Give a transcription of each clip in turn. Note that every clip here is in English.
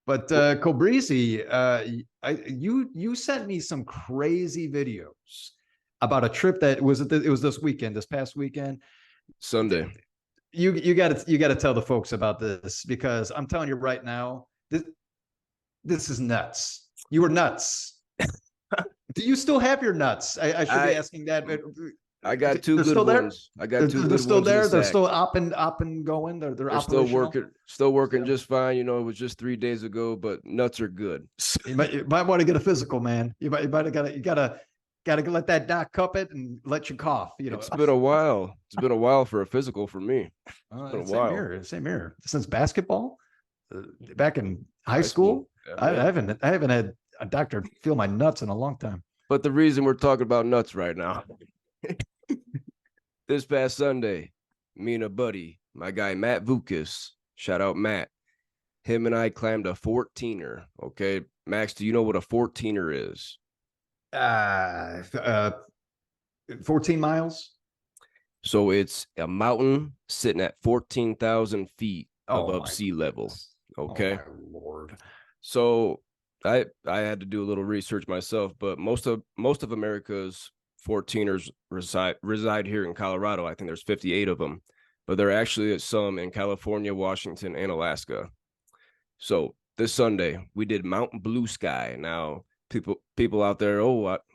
But Cobrizi, you sent me some crazy videos about a trip that it was this weekend, this past weekend. Sunday. You got to tell the folks about this because I'm telling you right now, this is nuts. You were nuts. Do you still have your nuts? I should be asking that. I got two They're good still there. ones. I got two They're good still ones in the there. They're sack. still up and going. They're Still operational. working just fine. You know, it was just 3 days ago, but nuts are good. You might want to get a physical, man. You gotta let that doc cup it and let you cough. You know, It's been a while. It's been a while for a physical for me. It's been a while. Same here. Since basketball, back in high school. Yeah, I haven't had a doctor feel my nuts in a long time. But the reason we're talking about nuts right now, this past Sunday, me and a buddy, my guy Matt Vukas, shout out Matt, him and I climbed a 14er. Okay, Max, do you know what a 14er is? 14 miles. So it's a mountain sitting at 14,000 feet above sea level. Okay. Oh, my Lord. So I had to do a little research myself, but most of America's 14ers reside here in Colorado. I think there's 58 of them, but there are actually some in California, Washington, and Alaska. So this Sunday we did Mount Blue Sky. Now people out there,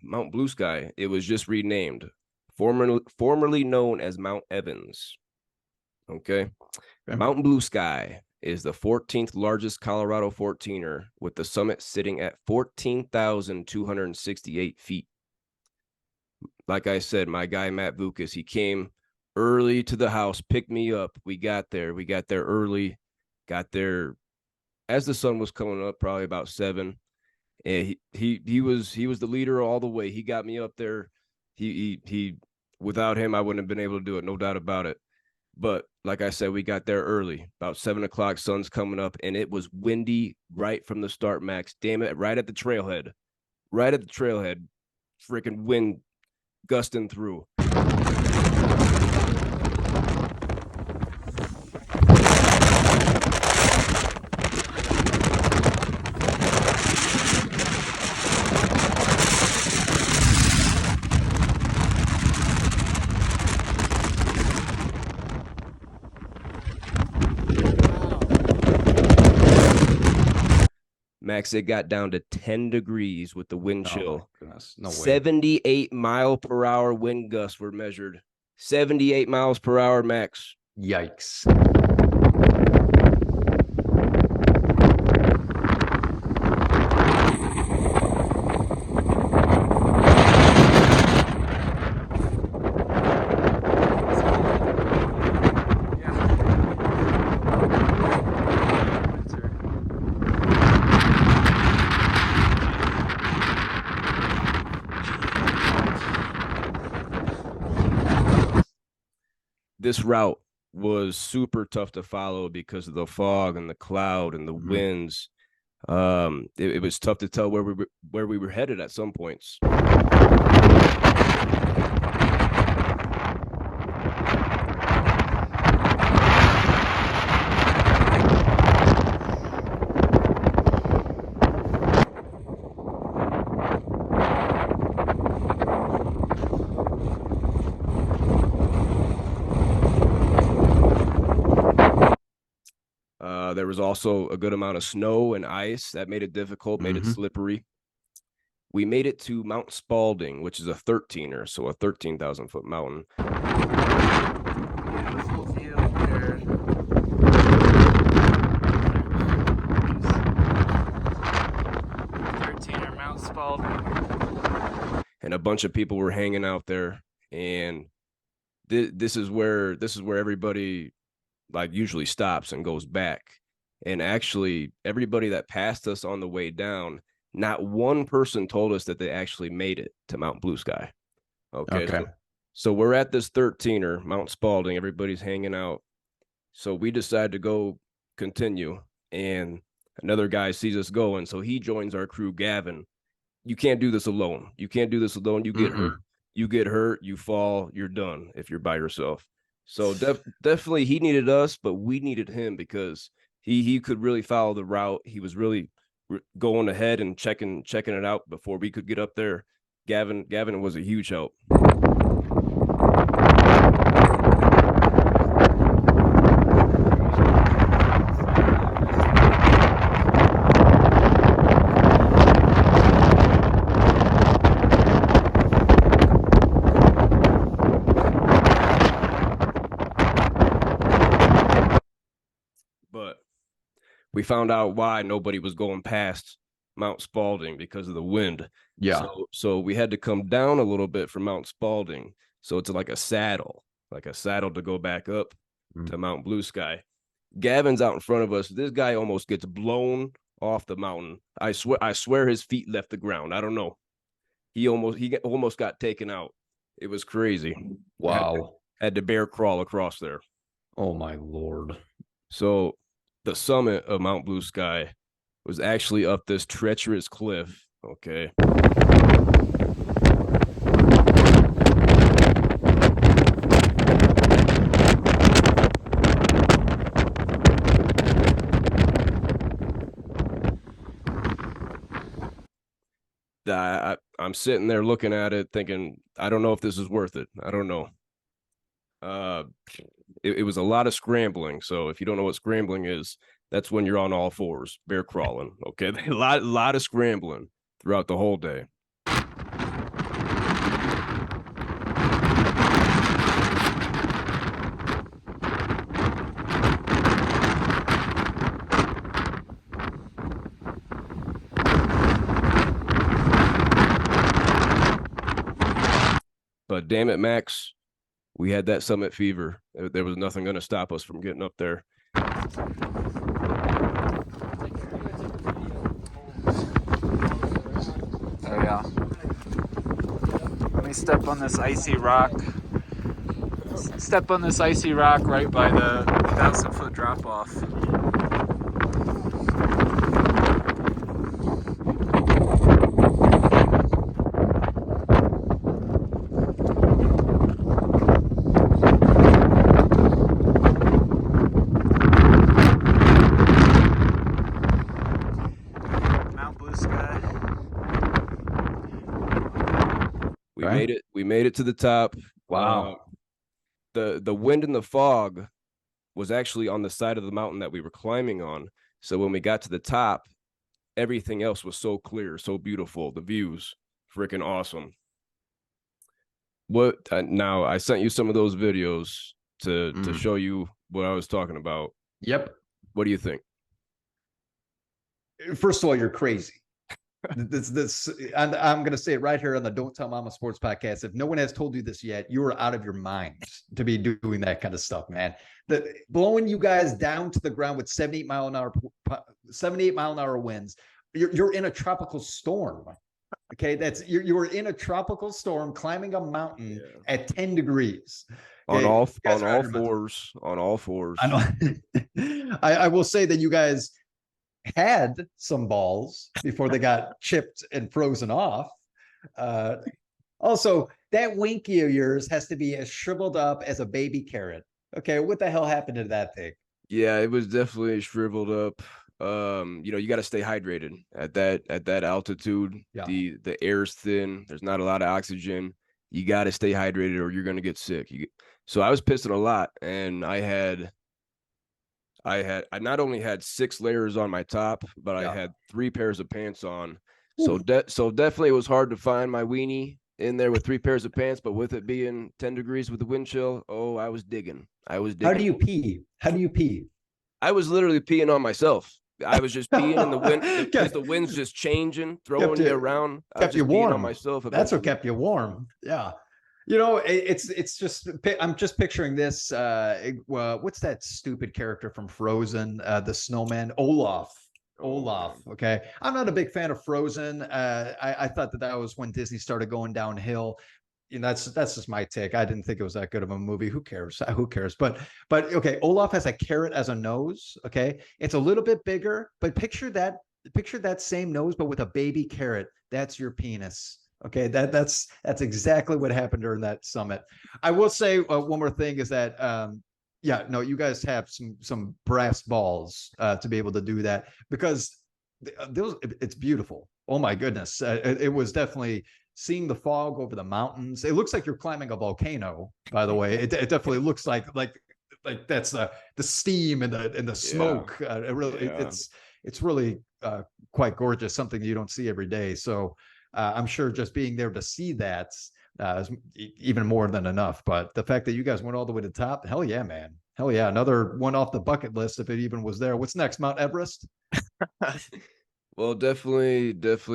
Mount Blue Sky. It was just renamed, formerly known as Mount Evans. Okay. Mount Blue Sky is the 14th largest Colorado 14er, with the summit sitting at 14,268 feet. Like I said, my guy Matt Vukas, he came early to the house, picked me up. We got there early, got there as the sun was coming up, probably about 7. And he was the leader all the way. He got me up there. He without him, I wouldn't have been able to do it, no doubt about it. But like I said, we got there early, about 7 o'clock, sun's coming up, and it was windy right from the start, Max. Damn it, right at the trailhead, freaking wind gusting through. Max, it got down to 10 degrees with the wind chill. No way. 78 mile per hour wind gusts were measured. 78 miles per hour, Max. Yikes. This route was super tough to follow because of the fog and the cloud and the winds. It was tough to tell where we were headed at some points. There was also a good amount of snow and ice that made it difficult, made it slippery. We made it to Mount Spalding, which is a 13er, so a 13,000 foot mountain. Beautiful view here. 13er Mount Spalding. And a bunch of people were hanging out there, and this is where everybody like usually stops and goes back. And actually, everybody that passed us on the way down, not one person told us that they actually made it to Mount Blue Sky. Okay. So we're at this 13er, Mount Spalding. Everybody's hanging out. So we decide to go continue. And another guy sees us going. So he joins our crew, Gavin. You can't do this alone. You can't do this alone. You get hurt. You get hurt. You fall. You're done if you're by yourself. So definitely he needed us, but we needed him because he could really follow the route. He was really going ahead and checking it out before we could get up there. Gavin was a huge help. But we found out why nobody was going past Mount Spalding because of the wind. Yeah. So we had to come down a little bit from Mount Spalding. So it's like a saddle to go back up to Mount Blue Sky. Gavin's out in front of us. This guy almost gets blown off the mountain. I swear his feet left the ground. I don't know. He almost got taken out. It was crazy. Wow. Had to bear crawl across there. Oh my Lord. So the summit of Mount Blue Sky was actually up this treacherous cliff. Okay. I'm sitting there looking at it thinking, I don't know if this is worth it. I don't know. It was a lot of scrambling. So if you don't know what scrambling is, that's when you're on all fours, bear crawling. Okay. A lot of scrambling throughout the whole day. But damn it, Max, we had that summit fever. There was nothing going to stop us from getting up there. Oh yeah. Let me step on this icy rock. Step on this icy rock right by the 1,000-foot drop off. We made it to the top. Wow. The wind and the fog was actually on the side of the mountain that we were climbing on. So when we got to the top, everything else was so clear, so beautiful. The views, freaking awesome. Now I sent you some of those videos to show you what I was talking about. Yep. What do you think? First of all, you're crazy. And I'm going to say it right here on the Don't Tell Mama Sports Podcast. If no one has told you this yet, you are out of your mind to be doing that kind of stuff, man. Blowing you guys down to the ground with 78 mile an hour winds. You're in a tropical storm. Okay, you were in a tropical storm climbing a mountain at 10 degrees. Okay? On all fours. I know. I will say that you guys had some balls before they got chipped and frozen off. Also, that winky of yours has to be as shriveled up as a baby carrot. Okay, what the hell happened to that thing? Yeah, it was definitely shriveled up. You got to stay hydrated at that altitude. Yeah. The air's thin. There's not a lot of oxygen. You got to stay hydrated or you're going to get sick. So I was pissing a lot, and I not only had 6 layers on my top, but I had 3 pairs of pants on. So definitely it was hard to find my weenie in there with 3 pairs of pants, but with it being 10 degrees with the wind chill, I was digging. How do you pee? I was literally peeing on myself. I was just peeing in the wind because the wind's just changing, throwing you around. Kept you warm. On myself. That's what kept you warm. Yeah. You know, it's just, I'm just picturing this. What's that stupid character from Frozen? The snowman, Olaf. Okay. I'm not a big fan of Frozen. I thought that was when Disney started going downhill. That's just my take. I didn't think it was that good of a movie. Who cares? But okay, Olaf has a carrot as a nose. Okay. It's a little bit bigger, but picture that same nose, but with a baby carrot. That's your penis. Okay, that's exactly what happened during that summit. I will say one more thing is that yeah, no, you guys have some brass balls to be able to do that, because it's beautiful. Oh my goodness, it was definitely seeing the fog over the mountains. It looks like you're climbing a volcano. By the way, it definitely looks like that's the steam and the smoke. It really it's really quite gorgeous. Something you don't see every day. So I'm sure just being there to see that is even more than enough. But the fact that you guys went all the way to the top, hell yeah, man. Hell yeah. Another one off the bucket list if it even was there. What's next? Mount Everest? Well, definitely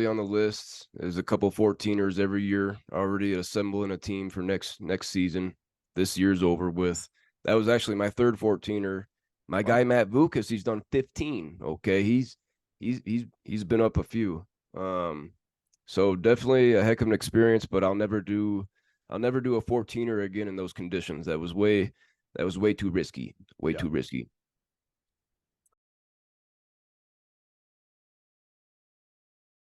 on the list. There's a couple 14ers every year already assembling a team for next season. This year's over with. That was actually my third 14er. My guy Matt Vukas, he's done 15. Okay, he's been up a few. So definitely a heck of an experience, but I'll never do a 14er again in those conditions. That was way too risky. Too risky.